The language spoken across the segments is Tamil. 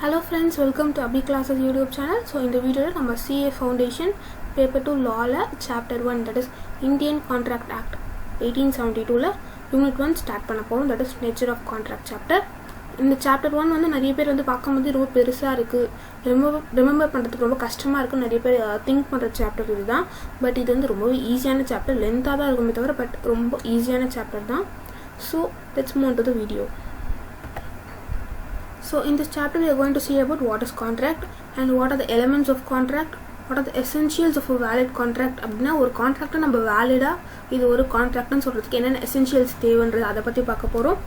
Hello friends, welcome to Abhi Classes YouTube channel. So in the video we CA Foundation paper 2 law chapter 1, that is Indian Contract Act 1872 la unit 1 start பண்ண போறோம், that is nature of contract chapter. இந்த chapter 1 வந்து நிறைய பேர் வந்து பார்க்கும்போது ரொம்ப பெருசா இருக்கு, ரிமெம்பர் பண்றதுக்கு ரொம்ப கஷ்டமா இருக்கு, நிறைய பேர் திங்க் பண்ற சாப்டர் இதுதான். பட் இது வந்து ரொம்ப ஈஸியான சாப்டர், லென்த்தா தான் இருக்குமே தவிர பட் ரொம்ப ஈஸியான சாப்டர் தான். So let's move on to the video. So in this chapter we are going to see about what is contract and what are the elements of contract, what are the essentials of a valid contract. அப்படினா ஒரு கான்ட்ராக்ட் நம்ம வேலிடா இது ஒரு கான்ட்ராக்ட்னு சொல்றதுக்கு என்னென்ன essentials தேவைன்றது அத பத்தி பார்க்க போறோம்.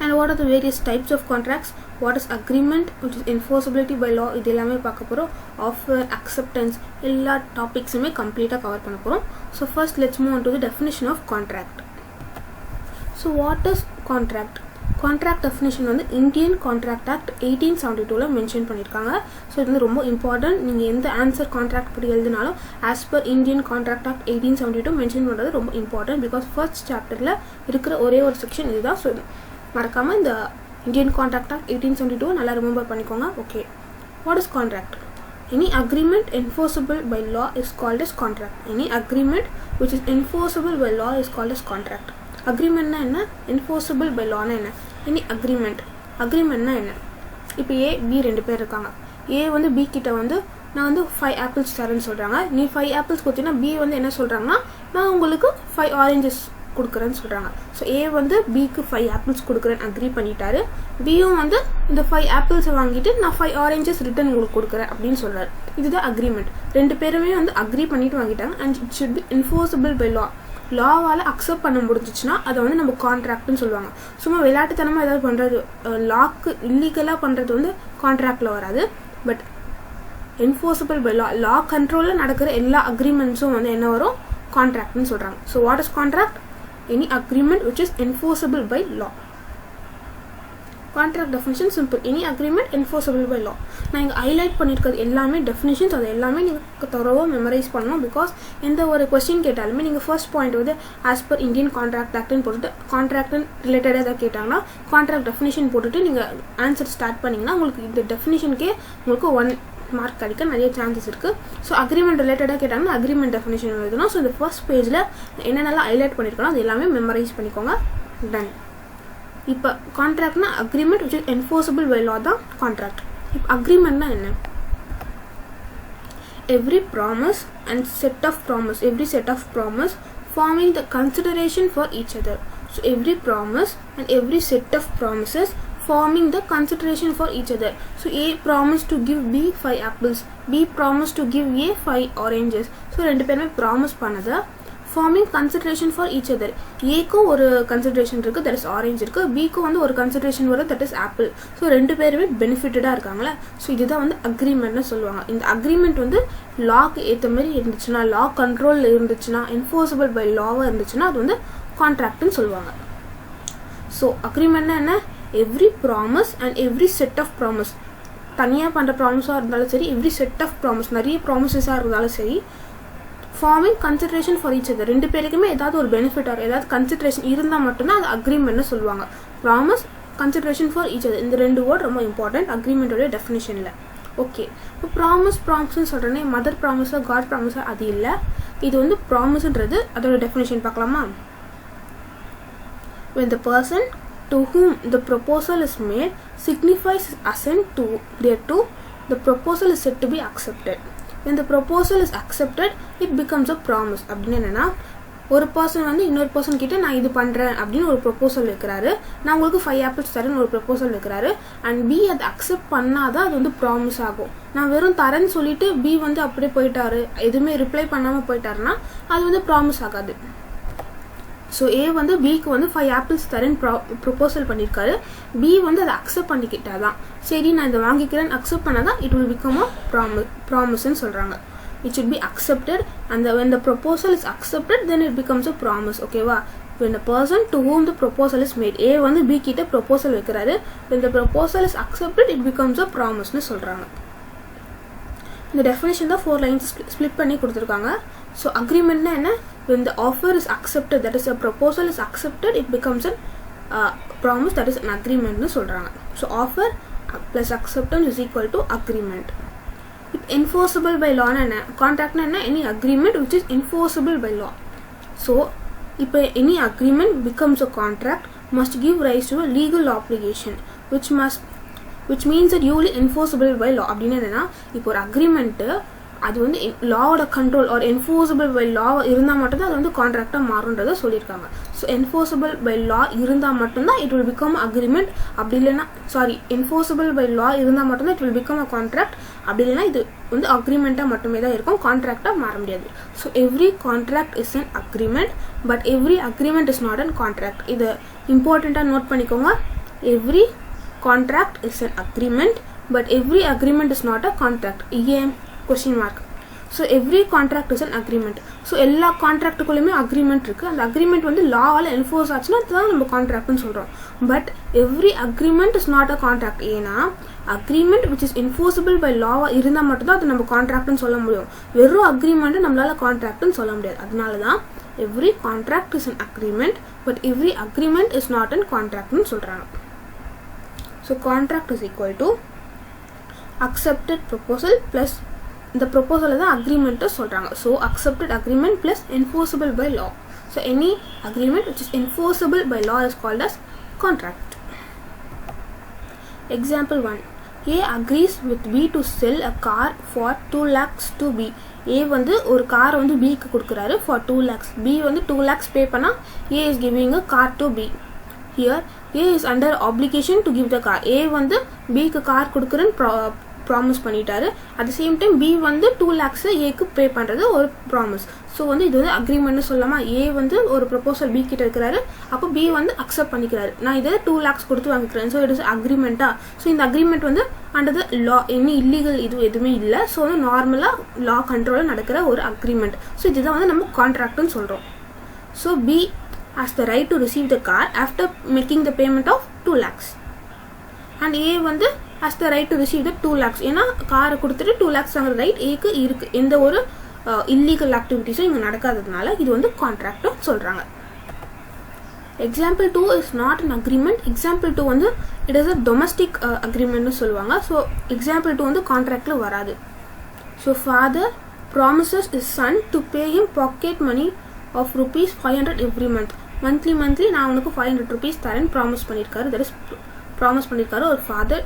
And what are the various types of contracts, what is agreement which is enforceability by law, இது எல்லாமே பார்க்க போறோம். Offer, acceptance, எல்லா டாபிக்ஸுமே கம்ப்ளீட்டா கவர் பண்ண போறோம். So first let's move on to the definition of contract. So what is contract? Contract definition வந்து இந்தியன் கான்ட்ராக்ட் ஆக்ட் 1872 மென்ஷன் பண்ணியிருக்காங்க. ஸோ இது வந்து ரொம்ப இம்பார்ட்டன்ட். நீங்கள் எந்த ஆன்சர் கான்ட்ராக்ட் படி எழுதினாலும் as per Indian contract act 1872 mention பண்ணுறது ரொம்ப இம்பார்ட்டன்ட். பிகாஸ் ஃபர்ஸ்ட் சாப்டரில் இருக்கிற ஒரே ஒரு செக்ஷன் இதுதான். ஸோ மறக்காமல் இந்த இந்தியன் கான்ட்ராக்ட் ஆக்ட் 1872 நல்லா ரிமெம்பர் பண்ணிக்கோங்க. Okay, what is contract? Any agreement enforceable by law is called as contract. Any agreement which is enforceable by law is called as contract. அக்ரிமெண்ட்னா என்ன, என்ஃபோர்ஸபிள் பை லானா என்ன? எனி அக்ரிமெண்ட்னா என்ன? இப்போ ஏ பி ரெண்டு பேர் இருக்காங்க. ஏ வந்து பி கிட்ட வந்து நான் வந்து 5 ஆப்பிள்ஸ் தரேன்னு சொல்கிறாங்க. நீ 5 ஆப்பிள்ஸ் கொடுத்தீங்கன்னா பி வந்து என்ன சொல்கிறாங்கன்னா நான் உங்களுக்கு 5 ஆரஞ்சஸ் கொடுக்குறேன்னு சொல்கிறாங்க. ஸோ ஏ வந்து பிக்கு 5 ஆப்பிள்ஸ் கொடுக்குறேன்னு அக்ரி பண்ணிட்டாரு. பியும் வந்து இந்த 5 ஆப்பிள்ஸை வாங்கிட்டு நான் 5 ஆரஞ்சஸ் ரிட்டர்ன் உங்களுக்கு கொடுக்குறேன் அப்படின்னு சொல்கிறாரு. இதுதான் அக்ரிமெண்ட். ரெண்டு பேருமே வந்து அக்ரி பண்ணிட்டு வாங்கிட்டாங்க. And it should be enforceable by law. லாவால் அக்செப்ட் பண்ண முடிஞ்சிச்சுன்னா அதை வந்து நம்ம கான்ட்ராக்ட்னு சொல்லுவாங்க. சும்மா விளையாட்டுத்தனமாக ஏதாவது பண்ணுறது, லாக்கு இல்லீகலாக பண்ணுறது வந்து கான்ட்ராக்டில் வராது. But enforceable by law, law கண்ட்ரோலில் நடக்கிற எல்லா அக்ரிமெண்ட்ஸும் வந்து என்ன வரும், கான்ட்ராக்ட்னு சொல்கிறாங்க. So what is contract? Any agreement which is enforceable by law. Contract definition simple, any agreement enforceable by law. நான் இங்கே ஹைலைட் பண்ணியிருக்கிறது எல்லாமே டெஃபினிஷன்ஸ், அது எல்லாமே நீங்கள் தரோவாக மெமரைஸ் பண்ணணும். பிகாஸ் எந்த ஒரு கொஸ்டின் கேட்டாலுமே நீங்கள் ஃபர்ஸ்ட் பாயிண்ட் வந்து ஆஸ் பர் இந்தியன் கான்ட்ராக்ட் ஆக்ட்னு போட்டுட்டு கான்ட்ராக்ட் ரிலேட்டடாக எதாவது கேட்டாங்கன்னா கான்ட்ராக்ட் டெஃபினிஷன் போட்டுட்டு நீங்கள் ஆன்சர் ஸ்டார்ட் பண்ணிங்கன்னா உங்களுக்கு இந்த டெஃபினிஷனுக்கே உங்களுக்கு 1 மார்க் கிடைக்க நிறைய சான்சஸ் இருக்குது. ஸோ அக்ரிமெண்ட் ரிலேட்டடாக கேட்டாங்கன்னா அக்ரிமெண்ட் டெஃபினிஷன் எழுதணும். ஸோ இந்த ஃபர்ஸ்ட் பேஜில் என்னென்னலாம் ஹைலைட் பண்ணியிருக்கணும் அது எல்லாமே மெமரைஸ் பண்ணிக்கோங்க. டன். இப்போ கான்ட்ராக்ட்னா agreement which is enforceable by law தான் கான்ட்ராக்ட். இப்போ அக்ரிமெண்ட்னா என்ன? every promise and set of promise forming the consideration for each other. So every promise and every set of promises forming the consideration for each other. So A promised to give B 5 apples, B promised to give A 5 oranges. So ரெண்டு பேருமே ப்ராமிஸ் பண்ணது forming consideration for each other. ஏக்கு ஒரு கன்சிடரேஷன் இருக்கு, தட் இஸ் ஆரஞ்ச் இருக்கு. பிக்கு வந்து ஒரு கன்சிடரேஷன் வரும், தட் இஸ் ஆப்பிள். ஸோ ரெண்டு பேருமே பெனிஃபிட்டடா இருக்காங்களே. ஸோ இதுதான் வந்து அக்ரிமெண்ட்னு சொல்லுவாங்க. இந்த அக்ரிமெண்ட் வந்து லாக்கு ஏற்ற மாதிரி இருந்துச்சுன்னா, லா கண்ட்ரோல் இருந்துச்சுன்னா, என்ஃபோர்ஸபிள் பை லாவாக இருந்துச்சுன்னா அது வந்து கான்ட்ராக்ட்னு சொல்லுவாங்க. ஸோ அக்ரிமெண்ட்னா என்ன? Every promise and every set of promise, தனியாக பண்ணுற ப்ராமிஸாக இருந்தாலும் சரி, எவ்ரி செட் ஆஃப் ப்ராமிஸ் நிறைய ப்ராமிசஸாக இருந்தாலும் சரி, forming consideration for each other, ரெண்டு பேருக்குமே ஏதாவது ஒரு பெனிஃபிட் ஆர் ஏதாவது கன்சிடரேஷன் இருந்தால் மட்டும்தான் அது அக்ரிமெண்ட்னு சொல்லுவாங்க. Promise, consideration for each other, இந்த ரெண்டு வேர்ட் ரொம்ப இம்பார்ட்டன்ட் அக்ரிமெண்டோட டெஃபினிஷனில். ஓகே, இப்போ ப்ராமிஸ்ன்னு சொல்கிறேன்னே மதர் ப்ராமிஸா காட் ப்ராமிஸா அது இல்லை. இது வந்து ப்ராமிஸ்ன்றது அதோட டெஃபினிஷன் பார்க்கலாமா? when the person to whom the proposal is made signifies assent to thereto, the proposal is said to be accepted. When the proposal is accepted, it becomes a promise. அப்படின்னு என்னன்னா, ஒரு பர்சன் வந்து இன்னொரு பர்சன் கிட்ட நான் இது பண்ணுறேன் அப்படின்னு ஒரு ப்ரொப்போசல் வைக்கிறாரு, நான் உங்களுக்கு 5 ஆப்பிள்ஸ் தரேன்னு ஒரு ப்ரொப்போசல் வைக்கிறாரு. அண்ட் பி அதை அக்செப்ட் பண்ணாதான் அது வந்து ப்ராமிஸ் ஆகும். நான் வெறும் தரேன்னு சொல்லிட்டு பி வந்து அப்படியே போயிட்டாரு, எதுவுமே ரிப்ளை பண்ணாமல் போயிட்டாருன்னா அது வந்து ப்ராமிஸ் ஆகாது. ஸோ ஏ வந்து பிக்கு வந்து 5 ஆப்பிள்ஸ் தரேன்னு ப்ரொப்போசல் பண்ணியிருக்காரு. பி வந்து அதை அக்செப்ட் பண்ணிக்கிட்டாதான், சரி நான் இதை வாங்கிக்கிறேன்னு அக்செப்ட் பண்ணாதான் இட் வில் பிகம் அ ப்ராமிஸ்ன்னு சொல்கிறாங்க. It should B accepted and when the proposal is accepted then it becomes a promise. ஓகேவா? when the person to whom the proposal is made, ஏ வந்து பி கிட்ட ப்ரொப்போசல் வைக்கிறாரு, when the proposal is accepted it becomes a promiseன்னு சொல்கிறாங்க. இந்த டெஃபினேஷன் தான் 4 லைன்ஸ் ஸ்ப்ளிட் பண்ணி கொடுத்துருக்காங்க. ஸோ அக்ரிமெண்ட்னா என்ன? when the offer is accepted, that is a proposal is accepted, it becomes a promise, that is an agreement னு சொல்கிறாங்க. So offer plus acceptance is equal to agreement. Enforceable by law na contract na any agreement which is enforceable by law. So if any agreement becomes a contract must give rise to a legal obligation which means that duly enforceable by law. அப்படினா என்னன்னா இப்போ ஒரு அக்ரிமெண்ட் அது வந்து லாவோட control or enforceable by law இருந்தால் மட்டும்தான் அது வந்து கான்ட்ராக்டாக மாறுன்றதை சொல்லியிருக்காங்க. ஸோ என்ஃபோர்ஸபிள் பை லா இருந்தால் மட்டும்தான் இட் வில் பிகம் அக்ரிமெண்ட். அப்படி இல்லைன்னா என்ஃபோர்ஸபிள் பை லா இருந்தால் மட்டும்தான் it will become a contract. அப்படி இல்லைன்னா இது வந்து அக்ரிமெண்ட்டாக மட்டுமே தான் இருக்கும், கான்ட்ராக்டாக மாற முடியாது. So every contract is an agreement but every agreement is not an contract. இதை இம்பார்ட்டண்ட்டாக நோட் பண்ணிக்கோங்க. Every contract is an agreement but every agreement is not a contract. ஏன் question mark. So every contract is an agreement. So எல்லா கான்ட்ராக்டுக்குள்ளேயுமே அக்ரிமெண்ட் இருக்குது. அந்த அக்ரிமெண்ட் வந்து லாவால் என்ஃபோர்ஸ் ஆச்சுன்னா அதுதான் நம்ம கான்ட்ராக்ட்னு சொல்கிறோம். But every agreement is not a contract. ஏன்னா agreement which is enforceable by லாவாக இருந்தால் மட்டும்தான் அது நம்ம கான்ட்ராக்ட்னு சொல்ல முடியும். வெறும் அக்ரிமெண்ட்டு நம்மளால் கான்ட்ராக்ட்னு சொல்ல முடியாது. அதனால தான் every contract is an agreement but every agreement is not an கான்ட்ராக்ட்னு சொல்கிறாங்க. So contract is equal to accepted proposal plus இந்த ப்ரொபோசலை தான் அக்ரிமெண்ட்டை சொல்கிறாங்க. So accepted agreement plus enforceable by law. So any agreement which is enforceable by law is called as contract. Example 1. A agrees with B to sell a car for 2 lakhs to B. A வந்து ஒரு காரை வந்து Bக்கு கொடுக்குறாரு for 2 lakhs. B வந்து 2 lakhs pay பண்ணால் A is giving a car to B. Here A is under obligation to give the car. A வந்து Bக்கு கார் கொடுக்குறேன்னு ப்ராமிஸ் பண்ணிட்டாரு. At the same time B வந்து 2 lakhs ஏக்கு பே பண்ணுறது ஒரு ப்ராமிஸ். ஸோ வந்து இது வந்து அக்ரிமெண்ட்னு சொல்லாமா. ஏ வந்து ஒரு ப்ரொபோசல் B கிட்ட இருக்கிறாரு. அப்போ B வந்து அக்செப்ட் பண்ணிக்கிறாரு. நான் இதை 2 lakhs கொடுத்து வாங்கிக்கிறேன். ஸோ இட் இஸ் அக்ரிமெண்ட்டா. ஸோ இந்த அக்ரிமெண்ட் வந்து அண்டர் த லா என்ன இல்லீகல் இது எதுவுமே இல்லை. ஸோ வந்து நார்மலாக லா கண்ட்ரோலில் நடக்கிற ஒரு அக்ரிமெண்ட். ஸோ இதுதான் வந்து நம்ம கான்ட்ராக்ட்னு சொல்கிறோம். So B has the right to receive the car after making the payment of 2 lakhs. And A வந்து has the right to receive the 2 lakhs. ஏன்னா காரை கொடுத்துட்டு 2 lakhs வாங்குற ரைட் ஏக்கு இருக்கு. எந்த ஒரு இல்லீகல் ஆக்டிவிட்டிஸும் இங்கே நடக்காததுனால இது வந்து கான்ட்ராக்ட்டும் சொல்கிறாங்க. Example 2 is not an agreement. Example 2 வந்து இட் இஸ் அ டொமஸ்டிக் அக்ரிமெண்ட்னு சொல்லுவாங்க. ஸோ எக்ஸாம்பிள் 2 வந்து கான்ட்ராக்டில் வராது. So father promises his son to pay him pocket money of ₹500 every month. Monthly நான் உனக்கு ₹500 தரேன் ப்ராமிஸ் பண்ணியிருக்காரு. தட் இஸ் ப்ராமிஸ் பண்ணியிருக்காரு ஒரு father.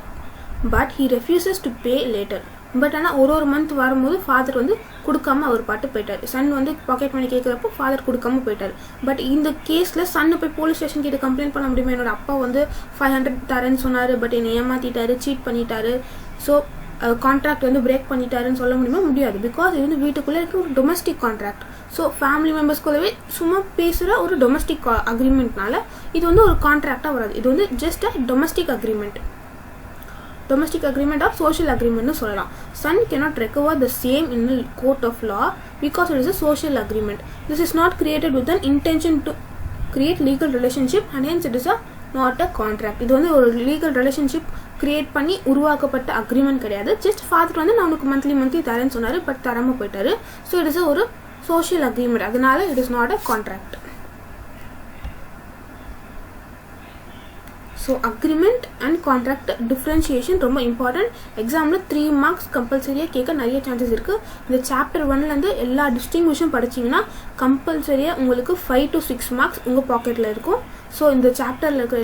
But he refuses to pay later. But ஆனால் ஒரு மந்த் வரும்போது ஃபாதர் வந்து கொடுக்காம அவர் பாட்டு போயிட்டார். சன் வந்து பாக்கெட் மணி கேட்குறப்போ ஃபாதர் கொடுக்காம போயிட்டார். பட் இந்த கேஸில் சன்னு போய் போலீஸ் ஸ்டேஷன் கிட்ட கம்ப்ளைண்ட் பண்ண முடியுமா? என்னோட அப்பா வந்து 500 தரேன்னு சொன்னார், பட் என்னை ஏமாற்றிட்டாரு, சீட் பண்ணிட்டாரு, ஸோ கான்ட்ராக்ட் வந்து பிரேக் பண்ணிட்டாருன்னு சொல்ல முடியுமா? முடியாது. பிகாஸ் இது வந்து வீட்டுக்குள்ளே இருக்க ஒரு டொமஸ்டிக் கான்ட்ராக்ட். ஸோ ஃபேமிலி மெம்பர்ஸ்குள்ளவே சும்மா பேசுகிற ஒரு டொமஸ்டிக் அக்ரிமெண்ட்னால இது வந்து ஒரு கான்ட்ராக்டாக வராது. இது வந்து just a domestic agreement. Domestic agreement or social agreement சொல்லலாம். Son cannot recover the same in the court of law because it is a social agreement. This is not created with an intention to create legal relationship and hence it is not a contract. இது வந்து ஒரு legal relationship கிரியேட் பண்ணி உருவாக்கப்பட்ட அக்ரிமெண்ட் கிடையாது. ஜஸ்ட் ஃபாதர் வந்து நான் உனக்கு மந்த்லி தரேன்னு சொன்னார், பட் தராமல் போயிட்டாரு. ஸோ இட் இஸ் ஒரு சோஷியல் அக்ரிமெண்ட். அதனால it is not a contract. So agreement and contract differentiation ரொம்ப இம்பார்ட்டன்ட். எக்ஸாமில் 3 marks கம்பல்சரியாக கேட்க நிறைய சான்சஸ் இருக்குது. இந்த சாப்டர் 1லேருந்து எல்லா டிஸ்டிங்விஷும் படிச்சிங்கன்னா கம்பல்சரியாக உங்களுக்கு 5 to 6 marks உங்கள் பாக்கெட்டில் இருக்கும். ஸோ இந்த சாப்டரில் இருக்கிற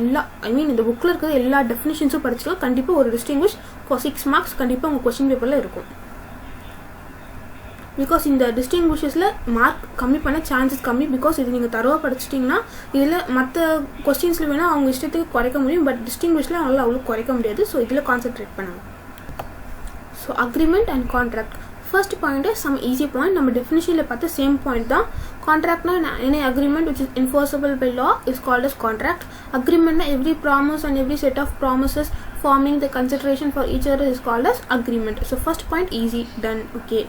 இந்த புக்கில் இருக்கிற எல்லா டெஃபினிஷன்ஸும் படிச்சுக்கலாம். கண்டிப்பாக ஒரு டிஸ்டிங்விஷ் ஃபார் 6 marks கண்டிப்பாக உங்கள் கொஸ்டின் பேப்பரில் இருக்கும். பிகாஸ் இந்த டிஸ்டிங்விஷஸில் மார்க் கம்மி பண்ண சான்சஸ் கம்மி. பிகாஸ் இது நீங்கள் தரவாக படிச்சிட்டிங்கன்னா இதில் மற்ற கொஸ்டின்ஸில் வேணால் அவங்க இஷ்டத்துக்கு குறைக்க முடியும், பட் டிஸ்டிங்விஷில் அவங்களால அவ்வளோ குறைக்க முடியாது. ஸோ இதில் கான்சென்ட்ரேட் பண்ணுங்க. So agreement and contract. First point some easy point. நம்ம டெஃபினிஷனில் பார்த்த சேம் பாயிண்ட் தான். கான்ட்ராக்ட்னா any agreement which is enforceable by law is called as contract. Agreement every promise and every set of promises forming the consideration for each other is called as agreement. So first point easy, done. Okay,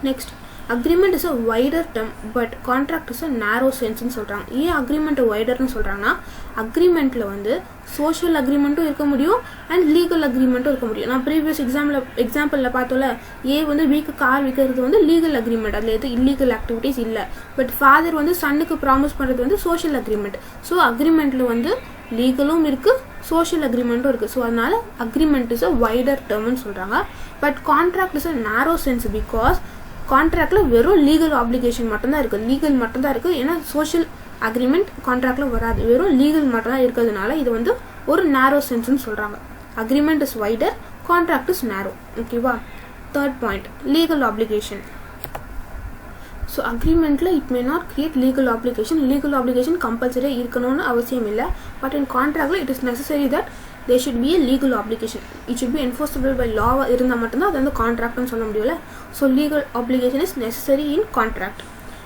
next, agreement is a wider term but contract is a narrow sense னு சொல்றாங்க. ஏன் agreement widerன்னு சொல்றாங்கன்னா agreementல வந்து social agreementum இருக்க முடியும் and legal agreementum இருக்க முடியும். நான் previous exampleல பார்த்தோம்ல, A வந்து B க்கு கார் விக்கிறது வந்து legal agreement, அதுல எது illegal activities இல்ல. பட் ஃபாதர் வந்து சன்னுக்கு ப்ராமிஸ் பண்றது வந்து social agreement. ஸோ agreementல வந்து லீகலும் இருக்கு சோஷியல் அக்ரிமெண்ட்டும் இருக்குது. ஸோ அதனால் அக்ரிமெண்ட் இஸ் அ வைடர் டேர்ம்னு சொல்கிறாங்க. பட் கான்ட்ராக்ட் இஸ் அ நேரோ சென்ஸ் பிகாஸ் கான்ட்ராக்டில் வெறும் லீகல் ஆப்ளிகேஷன் மட்டும்தான் இருக்குது, லீகல் மட்டும்தான் இருக்குது. ஏன்னா சோஷியல் அக்ரிமெண்ட் கான்ட்ராக்டில் வராது, வெறும் லீகல் மட்டும்தான் இருக்கிறதுனால இது வந்து ஒரு நேரோ சென்ஸ்னு சொல்கிறாங்க. Agreement is wider, contract is narrow. ஓகேவா? Third point, legal obligation. So அக்ரிமெண்ட்டில் it may not create legal obligation. Legal obligation கம்பல்சரியாக இருக்கணும்னு அவசியம் இல்லை. பட் இன் கான்ட்ராக்டில் it is necessary that there should be a legal obligation. It should be enforceable by law இருந்தால் மட்டும்தான் அது வந்து கான்ட்ராக்ட்னு சொல்ல முடியல. So legal obligation is necessary in contract.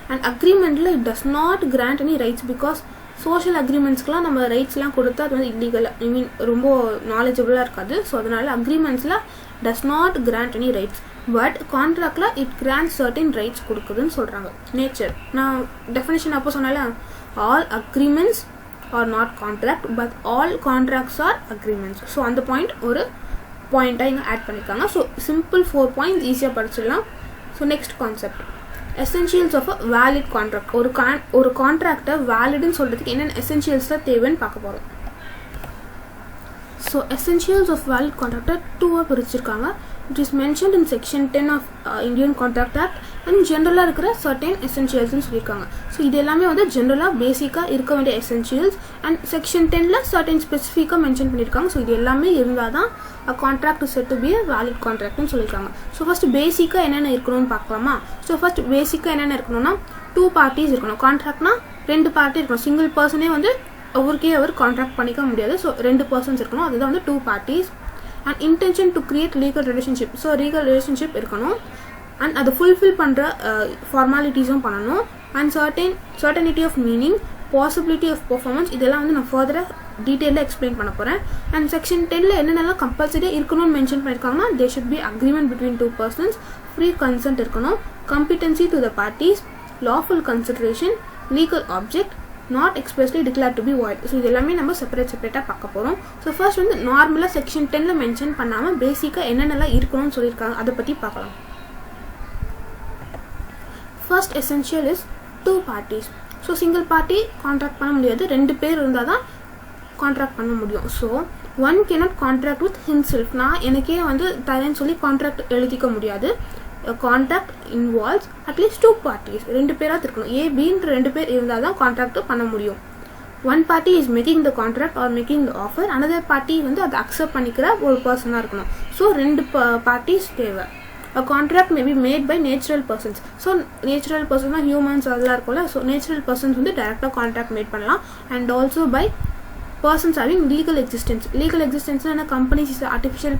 And அக்ரிமெண்ட்டில் it does not grant any rights because social அக்ரிமெண்ட்ஸ்க்குலாம் நம்ம ரைட்ஸ்லாம் கொடுத்தா அது வந்து இல்லீகல், ஐ மீன் ரொம்ப நாலேஜபிளாக இருக்காது. ஸோ அதனால் அக்ரிமெண்ட்ஸில் does not grant any rights. But கான்ட்ராக்டில் இட் கிராண்ட் சர்டன் ரைட்ஸ் கொடுக்குதுன்னு சொல்கிறாங்க. நேச்சர், நான் டெஃபினேஷன் அப்போ சொன்னால all agreements are not contract but all contracts are agreements. So அந்த பாயிண்ட் ஒரு பாயிண்ட்டாக இங்கே ஆட் பண்ணியிருக்காங்க. ஸோ சிம்பிள் 4 பாயிண்ட்ஸ் ஈஸியாக படிச்சிடலாம். So next concept, essentials of a valid contract. ஒரு கான்ட்ராக்டை வேலிட்னு சொல்கிறதுக்கு என்னென்ன எசென்ஷியல்ஸ் தான் தேவைன்னு பார்க்க போகிறோம். ஸோ எசென்ஷியல்ஸ் ஆஃப் வேலிட் கான்ட்ராக்டை 2ஆக பிரிச்சிருக்காங்க. It is mentioned in section 10 of Indian Contract Act and ஜென்ரலாக இருக்கிற certain essentialsன்னு சொல்லியிருக்காங்க. ஸோ இது எல்லாமே வந்து ஜென்ரலாக பேசிக்காக இருக்க வேண்டிய essentials அண்ட் செக்ஷன் 10ல் certain ஸ்பெசிஃபிக்காக மென்ஷன் பண்ணியிருக்காங்க. ஸோ இது எல்லாமே இருந்தால் தான் contract is said to be a valid கான்ட்ராக்ட்னு சொல்லியிருக்காங்க. ஸோ ஃபஸ்ட்டு பேசிக்காக என்னென்ன இருக்கணும்னு பார்க்கலாமா? ஸோ ஃபஸ்ட் பேசிக்காக என்னென்ன இருக்கணும்னா 2 parties இருக்கணும். கான்ட்ராக்ட்னா 2 பார்ட்டி இருக்கணும். சிங்கிள் பர்சனே வந்து அவருக்கே அவர் கான்ட்ராக்ட் பண்ணிக்க முடியாது. ஸோ 2 persons இருக்கணும். அதுதான் வந்து 2 parties. And intention to create legal relationship. So legal relationship இருக்கணும் அண்ட் அதை ஃபுல்ஃபில் பண்ணுற ஃபார்மாலிட்டிஸும் பண்ணணும். And certainty of meaning, possibility of performance, இதெல்லாம் வந்து நான் ஃபர்தராக டீட்டெயிலாக எக்ஸ்பிளைன் பண்ண போகிறேன். அண்ட் செக்ஷன் 10ல் என்னென்னலாம் கம்பல்சரியாக இருக்கணும்னு மென்ஷன் பண்ணியிருக்காங்கன்னா there should be agreement between 2 persons, free consent இருக்கணும், competency to the parties, lawful consideration, legal object, not expressly declared to be void. So இது எல்லாமே நம்ம செப்பரேட்டாக பார்க்க போகிறோம். ஸோ ஃபர்ஸ்ட் வந்து நார்மலாக செக்ஷன் 10ல் மென்ஷன் பண்ணாமல் பேசிக்காக என்னென்னலாம் இருக்கணும்னு சொல்லியிருக்காங்க அதை பற்றி பார்க்கலாம். First essential is 2 parties. So single party contract பண்ண முடியாது, 2 பேர் இருந்தால் தான் கான்ட்ராக்ட் பண்ண முடியும். So one cannot contract with himself. நான் எனக்கே வந்து தரேன்னு சொல்லி கான்ட்ராக்ட் எழுதிக்க முடியாது. Contract involves at least 2 parties. 2 பேராக இருக்கணும். ஏபின்ற 2 பேர் இருந்தால் தான் கான்ட்ராக்ட் பண்ண முடியும். One party is making the contract are making the offer, another party வந்து அதை அக்செப்ட் பண்ணிக்கிற ஒரு பர்சனாக இருக்கணும். ஸோ 2 parties தேவை. A contract may be made by natural persons. So natural person தான் ஹியூமன்ஸ் அதெல்லாம் இருக்கும்ல. ஸோ நேச்சுரல் பர்சன்ஸ் வந்து டைரெக்டாக கான்ட்ராக்ட் மேட் பண்ணலாம். And also by persons having legal existence. legal existence என்ன companies is artificial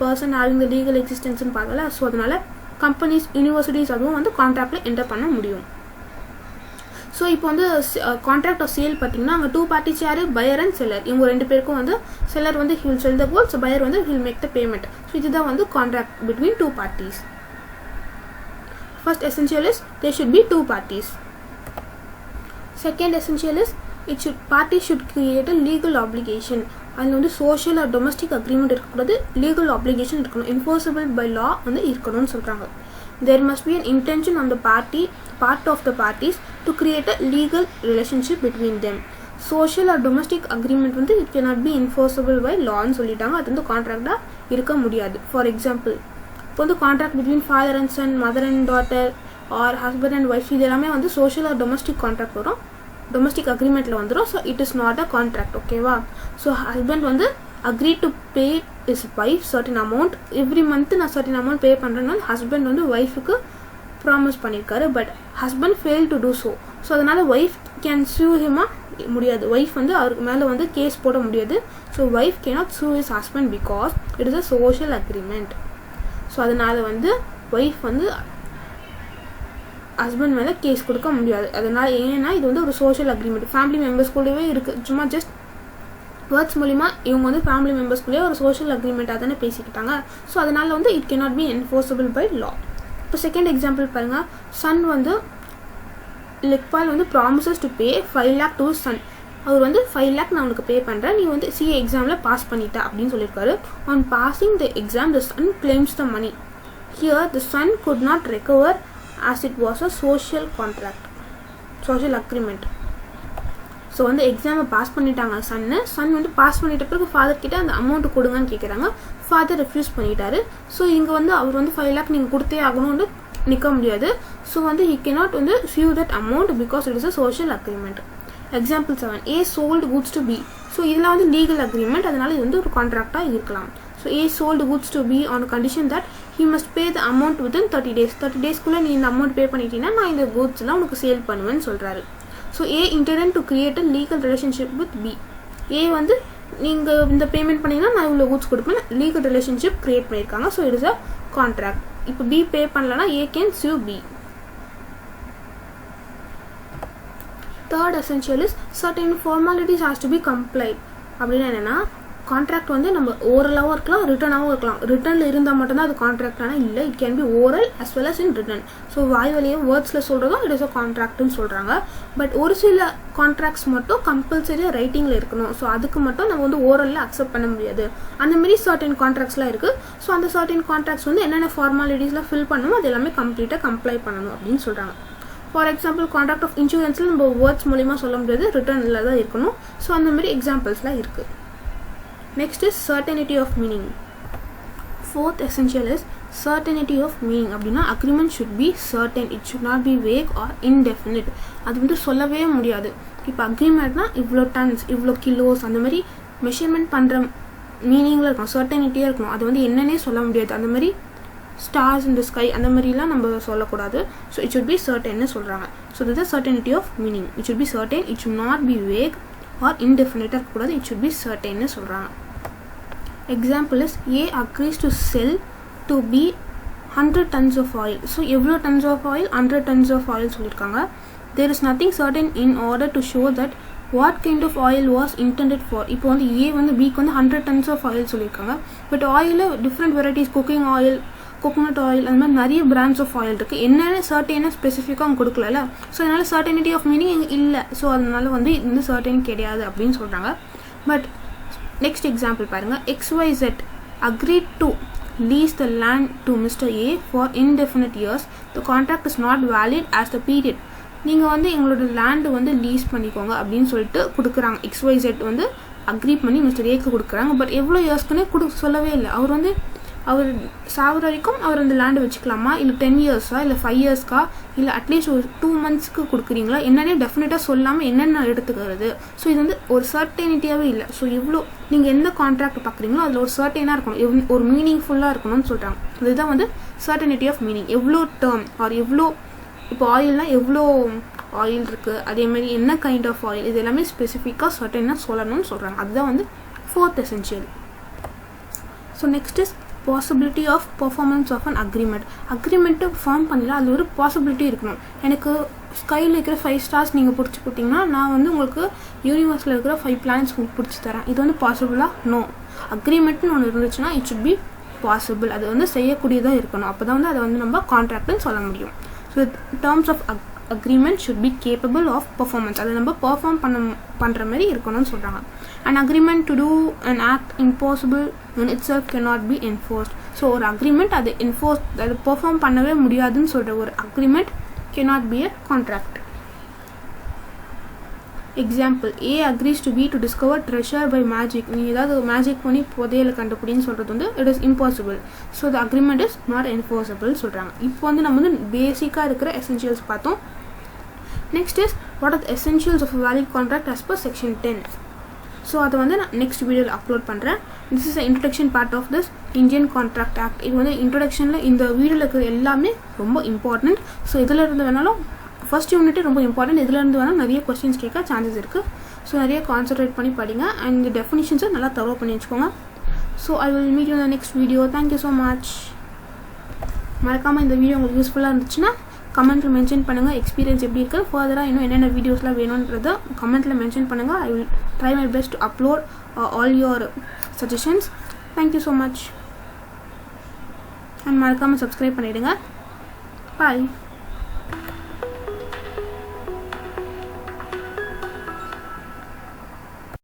person having the legal existence ன்னு பார்க்கல. ஸோ அதனால கம்பெனிஸ், யூனிவர்சிட்டிஸ் அதுவும் வந்து கான்ட்ராக்டில் என்டர் பண்ண முடியும். ஸோ இப்போ வந்து கான்ட்ராக்ட் ஆஃப் சேல் பார்த்தீங்கன்னா அங்கே 2 parties யார், பையர் அண்ட் செல்லர். இவங்க 2 பேருக்கும் வந்து செல்லர் வந்து he will sell the goods, buyer வந்து he will make the payment. So இதுதான் வந்து contract between 2 parties. First essential is there should be 2 parties. Second essential is parties should create a legal obligation. அதில் வந்து சோஷியல் ஆர் டொமஸ்டிக் அக்ரிமெண்ட் இருக்கக்கூடாது, லீகல் ஆப்ளிகேஷன் இருக்கணும், என்ஃபோர்ஸபிள் பை லா வந்து இருக்கணும்னு சொல்கிறாங்க. there must be an intention on the part of the parties to create a legal relationship between them. social or domestic agreement வந்து it cannot be enforceable by law ன்னு சொல்லிட்டாங்க. அது வந்து கான்ட்ராக்டாக இருக்க முடியாது. ஃபார் எக்ஸாம்பிள் இப்போ வந்து contract between father and son, mother and daughter or husband and wife, இது எல்லாமே வந்து சோஷியல் ஆர் டொமஸ்டிக் கான்ட்ராக்ட் வரும், டொமஸ்டிக் அக்ரிமெண்ட்டில் வந்துடும். So it is not a contract. ஓகேவா? ஸோ ஹஸ்பண்ட் வந்து agree to pay his wife certain amount, every month நான் சர்டன் அமௌண்ட் பே பண்ணுறேன்னு ஹஸ்பண்ட் வந்து ஒய்ஃபுக்கு ப்ராமிஸ் பண்ணியிருக்காரு. But husband fail to do so. So அதனால் ஒய்ஃப் கேன் சூ ஹிமா முடியாது. ஒய்ஃப் வந்து அவருக்கு மேலே வந்து கேஸ் போட முடியாது. ஸோ ஒய்ஃப் கேனாட் சூ is husband because it is a social agreement. So அதனால் வந்து ஒய்ஃப் வந்து ஹஸ்பண்ட் மேலே கேஸ் கொடுக்க முடியாது. அதனால் ஏன்னா இது வந்து ஒரு சோஷியல் அக்ரிமெண்ட், ஃபேமிலி மெம்பர்ஸ்குள்ளேயே இருக்குது. சும்மா ஜஸ்ட் வேர்ட்ஸ் மூலிமா இவங்க வந்து ஃபேமிலி மெம்பர்ஸ்குள்ளேயே ஒரு சோஷியல் அக்ரிமெண்ட்டாக தானே பேசிக்கிட்டாங்க. ஸோ அதனால் வந்து it cannot be enforceable by law. இப்போ செகண்ட் எக்ஸாம்பிள் பாருங்கள். சன் வந்து லெக்பால் வந்து promises to pay 5 lakh to son. அவர் வந்து 5 lakh நான் உனக்கு பே பண்ணுறேன், நீ வந்து சிஏ எக்ஸாமில் பாஸ் பண்ணிட்ட அப்படின்னு சொல்லியிருக்காரு. On passing the exam the son claims the money. Here the son could not recover as it was a social contract, social agreement. So வந்து எக்ஸாமை பாஸ் பண்ணிட்டாங்க சன் வந்து பாஸ் பண்ணிட்ட பிறகு ஃபாதர் கிட்ட அந்த அமௌண்ட் கொடுங்கன்னு கேட்குறாங்க. ஃபாதர் ரெஃப்யூஸ் பண்ணிட்டாரு. ஸோ இங்கே வந்து அவர் வந்து 5 lakh நீங்கள் கொடுத்தே ஆகணும்னு நிற்க முடியாது. ஸோ வந்து he cannot வந்து sue that amount because it is a social agreement. Example 7, A sold goods to B. So இதெல்லாம் வந்து லீகல் அக்ரிமெண்ட், அதனால இது வந்து ஒரு கான்ட்ராக்டாக இருக்கலாம். So A sold goods to B on condition that he must pay the amount within 30 days. 30 daysக்குள்ளே நீ இந்த அமௌண்ட் பே பண்ணிட்டீங்கன்னா நான் இந்த கூட்ஸ்லாம் உனக்கு சேல் பண்ணுவேன்னு சொல்கிறாரு. So A intended to create a legal relationship with B. A வந்து நீங்கள் இந்த பேமெண்ட் பண்ணிங்கன்னா நான் இவ்வளோ கூட்ஸ் கொடுப்பேன், லீகல் ரிலேஷன்ஷிப் கிரியேட் பண்ணியிருக்காங்க. So it is a contract. இப்போ B பே பண்ணலன்னா A can sue B. Third essential is certain formalities has to be complied. அப்படின்னா என்னென்னா கான்ட்ராக்ட் வந்து நம்ம ஓரலாகவும் இருக்கலாம், ரிட்டனாகவும் இருக்கலாம். ரிட்டனில் இருந்தால் மட்டும்தான் அது கான்ட்ராக்ட், ஆனால் இல்லை, it can be oral as well as in written. So வாய் வழியே வேர்ட்ஸில் சொல்கிறதும் இட் இஸ் அ கான்ட்ராக்ட்னு சொல்கிறாங்க. பட் ஒரு சில கான்ட்ராக்ட்ஸ் மட்டும் கம்பல்சரியாக ரைட்டிங்கில் இருக்கணும். ஸோ அதுக்கு மட்டும் நம்ம வந்து ஓரலில் அக்செப்ட் பண்ண முடியாது. அந்தமாரி சர்டன் கான்ட்ராக்ட்ஸ்லாம் இருக்குது. ஸோ அந்த சர்டன் கான்ட்ராக்ட்ஸ் வந்து என்னென்ன ஃபார்மாலிட்டிஸ்லாம் ஃபில் பண்ணணும் அது எல்லாமே கம்ப்ளீட்டாக கம்ப்ளை பண்ணணும் அப்படின்னு சொல்கிறாங்க. ஃபார் எக்ஸாம்பிள் கான்ட்ராக்ட் ஆஃப் இன்சூரன்ஸில் நம்ம வேர்ட்ஸ் மூலிமா சொல்ல முடியாது, ரிட்டனில் தான் இருக்கணும். ஸோ அந்தமாரி எக்ஸாம்பிள்ஸ்லாம் இருக்குது. Next is certainty of meaning. Fourth essential is certainty of meaning. அப்படின்னா agreement should be certain. It should not be vague or indefinite. அது வந்து சொல்லவே முடியாது. இப்போ அக்ரிமெண்ட்னா இவ்வளோ டன்ஸ், இவ்வளோ கிலோஸ், அந்த மாதிரி மெஷர்மெண்ட் பண்ணுற மீனிங்கில் இருக்கணும், சர்டனிட்டியாக இருக்கணும். அது வந்து என்னன்னே சொல்ல முடியாது. அந்த மாதிரி ஸ்டார்ஸ் இன் த ஸ்கை அந்த மாதிரிலாம் நம்ம சொல்லக்கூடாது. ஸோ இட் ஷுட் பி சர்டன்னு சொல்கிறாங்க. So this is certainty of meaning. It should be certain. It should not be vague or indefinite இருக்கக்கூடாது. It should be certain சொல்கிறாங்க. Example is A agrees to sell to B 100 tons of oil. So எவ்வளோ tons of oil? 100 tons of oil சொல்லியிருக்காங்க. There is nothing certain in order to show that what kind of oil was intended for. இப்போ வந்து A வந்து Bக்கு வந்து 100 tons of oil சொல்லியிருக்காங்க. பட் ஆயிலில் different varieties, cooking oil, coconut oil, அந்த மாதிரி நிறைய பிராண்ட்ஸ் ஆஃப் ஆயில் இருக்குது. என்னென்ன சர்டனாக ஸ்பெசிஃபிக்காக அவங்க கொடுக்கல. ஸோ அதனால் சர்டனிட்டி ஆஃப் மீனிங் இல்லை. ஸோ அதனால வந்து இது வந்து சர்டன் கிடையாது அப்படின்னு சொல்கிறாங்க. பட் நெக்ஸ்ட் எக்ஸாம்பிள் பாருங்கள். XYZ agreed to lease the land to Mr. A for indefinite years. The contract is not valid as the period. நீங்கள் வந்து எங்களோட லேண்டு வந்து லீஸ் பண்ணிக்கோங்க அப்படின்னு சொல்லிட்டு கொடுக்குறாங்க. XYZ வந்து அக்ரி பண்ணி மிஸ்டர் ஏக்கு கொடுக்குறாங்க. பட் எவ்வளோ இயர்ஸ்க்குன்னே சொல்லவே இல்லை. அவர் சாகுற வரைக்கும் அவர் அந்த லேண்டு வச்சுக்கலாமா, இல்லை 10 yearsா, இல்லை 5 yearsக்கா, இல்லை அட்லீஸ்ட் ஒரு 2 monthsக்கு கொடுக்குறீங்களா, என்னென்ன டெஃபினட்டாக சொல்லாமல் என்னென்ன எடுத்துக்கிறது. ஸோ இது வந்து ஒரு சர்டனிட்டியாகவே இல்லை. ஸோ எவ்வளோ நீங்கள் எந்த கான்ட்ராக்ட் பார்க்குறீங்களோ அதில் ஒரு சர்டனாக இருக்கணும், ஒரு மீனிங்ஃபுல்லாக இருக்கணும்னு சொல்கிறாங்க. இதுதான் வந்து சர்டனிட்டி ஆஃப் மீனிங். எவ்வளோ டேர்ம் ஆர் எவ்வளோ, இப்போ ஆயில்னால் எவ்வளோ ஆயில் இருக்குது, அதேமாதிரி என்ன கைண்ட் ஆஃப் ஆயில், இது எல்லாமே ஸ்பெசிஃபிக்காக சர்டனாக சொல்லணும்னு சொல்கிறாங்க. அதுதான் வந்து 4th essential. So next is possibility of performance of an agreement. Agreement form பண்ணல, அது ஒரு பாசிபிலிட்டி இருக்கணும். எனக்கு ஸ்கையில் இருக்கிற 5 stars நீங்கள் பிடிச்சி போட்டிங்கன்னா நான் வந்து உங்களுக்கு யூனிவர்ஸில் இருக்கிற 5 planets உங்களுக்கு பிடிச்சி தரேன். இது வந்து பாசிபிளாக? நோ. அக்ரிமெண்ட்னு ஒன்று இருந்துச்சுன்னா இட் ஷுட் பி பாசிபிள். அது வந்து செய்யக்கூடியதாக இருக்கணும். அப்போ தான் வந்து அதை வந்து நம்ம கான்ட்ராக்ட்னு சொல்ல முடியும். So terms of agreement should be capable of performance. அதை நம்ம பெர்ஃபார்ம் பண்ணுற மாதிரி இருக்கணும்னு சொல்கிறாங்க. An agreement to do an act impossible in itself cannot be enforced. So ஒரு அக்ரிமெண்ட் அது அது பெர்ஃபார்ம் பண்ணவே முடியாதுன்னு சொல்கிற ஒரு agreement cannot be a contract. Example, A agrees to B to discover treasure by magic. நீ ஏதாவது மேஜிக் பண்ணி புதையலை கண்டுபிடின்னு சொல்கிறது வந்து it is impossible. So the agreement is not enforceable சொல்கிறாங்க. இப்போ வந்து நம்ம வந்து பேசிக்காக இருக்கிற essentials பார்த்தோம். Next is what are the essentials of a valid contract as per section 10. So அதை வந்து நான் நெக்ஸ்ட் வீடியோவில் அப்லோட் பண்ணுறேன். This is introduction part of this Indian contract act. இது வந்து இன்ட்ரடக்ஷனில் இந்த வீடியோவில் இருக்கிற எல்லாமே ரொம்ப இம்பார்ட்டண்ட். ஸோ இதில் இருந்து வேணாலும் ஃபர்ஸ்ட் யூனிட்டே ரொம்ப இம்பார்ட்டன்ட். இதிலேருந்து வேணால் நிறைய கொஸ்டின்ஸ் கேட்க சான்சஸ் இருக்குது. ஸோ நிறைய கான்சன்ட்ரேட் பண்ணி படிங்க அண்ட் இந்த டெஃபினிஷன்ஸை நல்லா தரோ பண்ணி வச்சுக்கோங்க. So I will meet you இந்த next video. Thank you so much. மறக்காமல் இந்த வீடியோ உங்களுக்கு யூஸ்ஃபுல்லாக இருந்துச்சுன்னா கமெண்ட்டில் மென்ஷன் பண்ணுங்கள். எக்ஸ்பீரியன்ஸ் எப்படி இருக்குது, ஃபர்தராக இன்னும் என்னென்ன வீடியோஸ்லாம் வேணுன்றதை கமெண்ட்டில் மென்ஷன் பண்ணுங்கள். I will try my best to upload all your suggestions. Thank you so much. And மறக்காமல் சப்ஸ்கிரைப் பண்ணிவிடுங்க. பாய்.